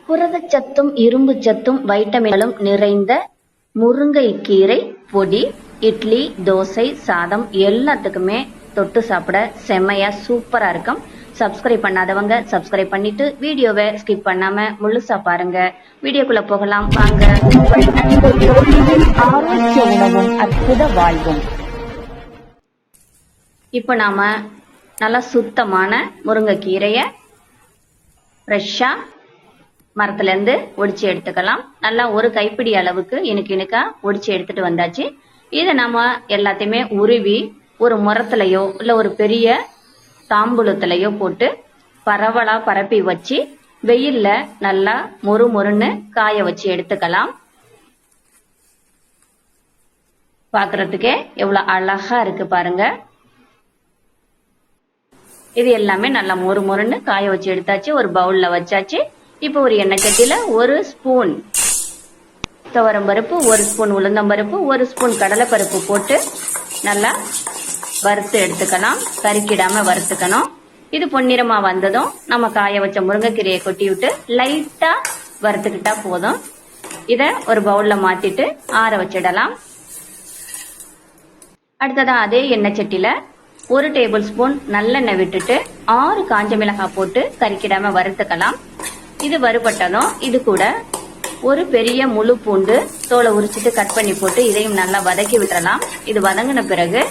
புரதச்சத்தும் இரும்பு சத்தும் வைட்டமின்களும் நிறைந்த முருங்கைக்கீரை பொடி இட்லி, தோசை, சாதம் எல்லாத்துக்குமே தொட்டு சாப்பிட செம்மையா சூப்பரா இருக்கும். சப்ஸ்கிரைப் பண்ணாதவங்க சப்ஸ்கிரைப் பண்ணிட்டு வீடியோவை ஸ்கிப் பண்ணாம முழுசா பாருங்க. வீடியோக்குள்ள போகலாம் வாங்க. ஆரோக்கிய உணவும் அற்புத வாழ்வும். இப்ப நாம நல்லா சுத்தமான முருங்கைக்கீரைய ஃப்ரெஷ்ஷா மரத்துல இருந்து ஒடிச்சு எடுத்துக்கலாம். நல்லா ஒரு கைப்பிடி அளவுக்கு இனுக்கா ஒடிச்சு எடுத்துட்டு வந்தாச்சு. இதை நம்ம எல்லாத்தையுமே உருவி ஒரு முரத்துலயோ இல்ல ஒரு பெரிய தாம்பூலத்திலையோ போட்டு பரவலா பரப்பி வச்சு வெயில்ல நல்லா மொறுன்னு காய வச்சு எடுத்துக்கலாம். பாக்குறதுக்கே எவ்வளவு அழகா இருக்கு பாருங்க. இது எல்லாமே நல்லா மொறுன்னு காய வச்சு எடுத்தாச்சு. ஒரு பவுல்ல வச்சாச்சு. இப்போ ஒரு எண்ணெய் சட்டியில ஒரு ஸ்பூன் துவரம்பருப்பு, ஒரு ஸ்பூன் உளுந்தம்பருப்பு, ஒரு ஸ்பூன் கடலைப்பருப்பு போட்டு நல்லா வறுத்து எடுத்துக்கலாம். கருக்கிடாம வறுத்துக்கணும். இது பொன்னிறமா வந்ததும் நம்ம காய வச்ச முருங்கைக்கீரையை கொட்டி விட்டு லைட்டா வறுத்துக்கிட்டா போதும். இத ஒரு பவுல்ல மாத்திட்டு ஆற வச்சிடலாம். அடுத்ததா அதே எண்ணெய் சட்டியில ஒரு டேபிள் ஸ்பூன் நல்லெண்ணெய் விட்டுட்டு 6 காஞ்ச மிளகாய் போட்டு கருக்கிடாம வறுத்துக்கலாம். இது வறுபட்டதும் இது கூட ஒரு பெரிய முழு பூண்டு தோலை உரிச்சிட்டு கட் பண்ணி போட்டு இதையும் நல்லா வதக்கி விட்டுறலாம். இது வதங்கின பிறகு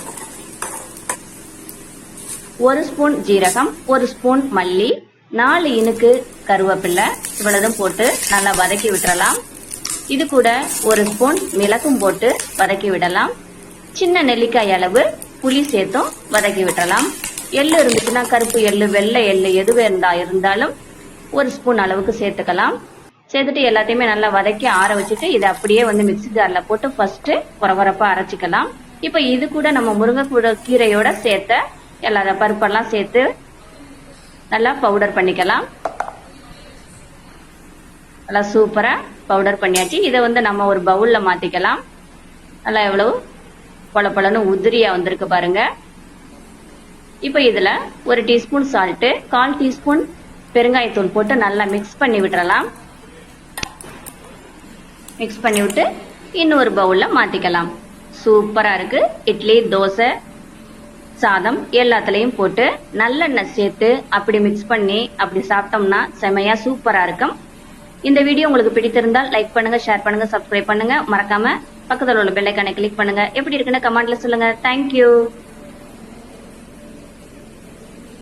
ஒரு ஸ்பூன் ஜீரகம், ஒரு ஸ்பூன் மல்லி, 4 இனுக்கு கருவேப்பிலை இவ்வளவும் போட்டு நல்லா வதக்கி விட்டுறலாம். இது கூட ஒரு ஸ்பூன் மிளகும் போட்டு வதக்கி விடலாம். சின்ன நெல்லிக்காய் அளவு புளி சேர்த்தும் வதக்கி விட்டுறலாம். எள்ளு இருந்துச்சுன்னா கருப்பு எள்ளு, வெள்ளை எள்ளு எதுவே இருந்தாலும் ஒரு ஸ்பூன் அளவுக்கு சேர்த்துக்கலாம். சேர்த்துட்டு எல்லாத்தையுமே நல்லா வதக்கி ஆற வச்சுட்டு இதை அப்படியே மிக்ஸி ஜார்ல போட்டு ஃபர்ஸ்ட் குறகுறப்பா அரைச்சிக்கலாம். இப்ப இது கூட நம்ம முருங்கை கீரையோட சேர்த்த எல்லா பருப்பெல்லாம் சேர்த்து நல்லா பவுடர் பண்ணிக்கலாம். நல்லா சூப்பரா பவுடர் பண்ணியாச்சு. இதை நம்ம ஒரு பவுல்ல மாத்திக்கலாம். நல்லா எவ்வளவு பொலப்பொலன்னு உதிரியா வந்திருக்கு பாருங்க. இப்ப இதுல ஒரு டீஸ்பூன் சால்ட், 1/4 டீஸ்பூன் பெருங்காயத்தூள் போட்டு நல்லா மிக்ஸ் பண்ணி விட்டுறலாம். மிக்ஸ் பண்ணி விட்டு இன்னொரு பவுல்ல மாத்திக்கலாம். சூப்பரா இருக்கு. இட்லி, தோசை, சாதம் எல்லாத்துலயும் போட்டு நல்லெண்ணெய் சேர்த்து அப்படி மிக்ஸ் பண்ணி அப்படி சாப்பிட்டோம்னா செமையா சூப்பரா இருக்கும். இந்த வீடியோ உங்களுக்கு பிடித்திருந்தால் லைக் பண்ணுங்க, ஷேர் பண்ணுங்க, சப்ஸ்கிரைப் பண்ணுங்க. மறக்காம பக்கத்துல உள்ள பெல் ஐகானை கிளிக் பண்ணுங்க. எப்படி இருக்குன்னு கமெண்ட்ல சொல்லுங்க. தேங்க்யூ.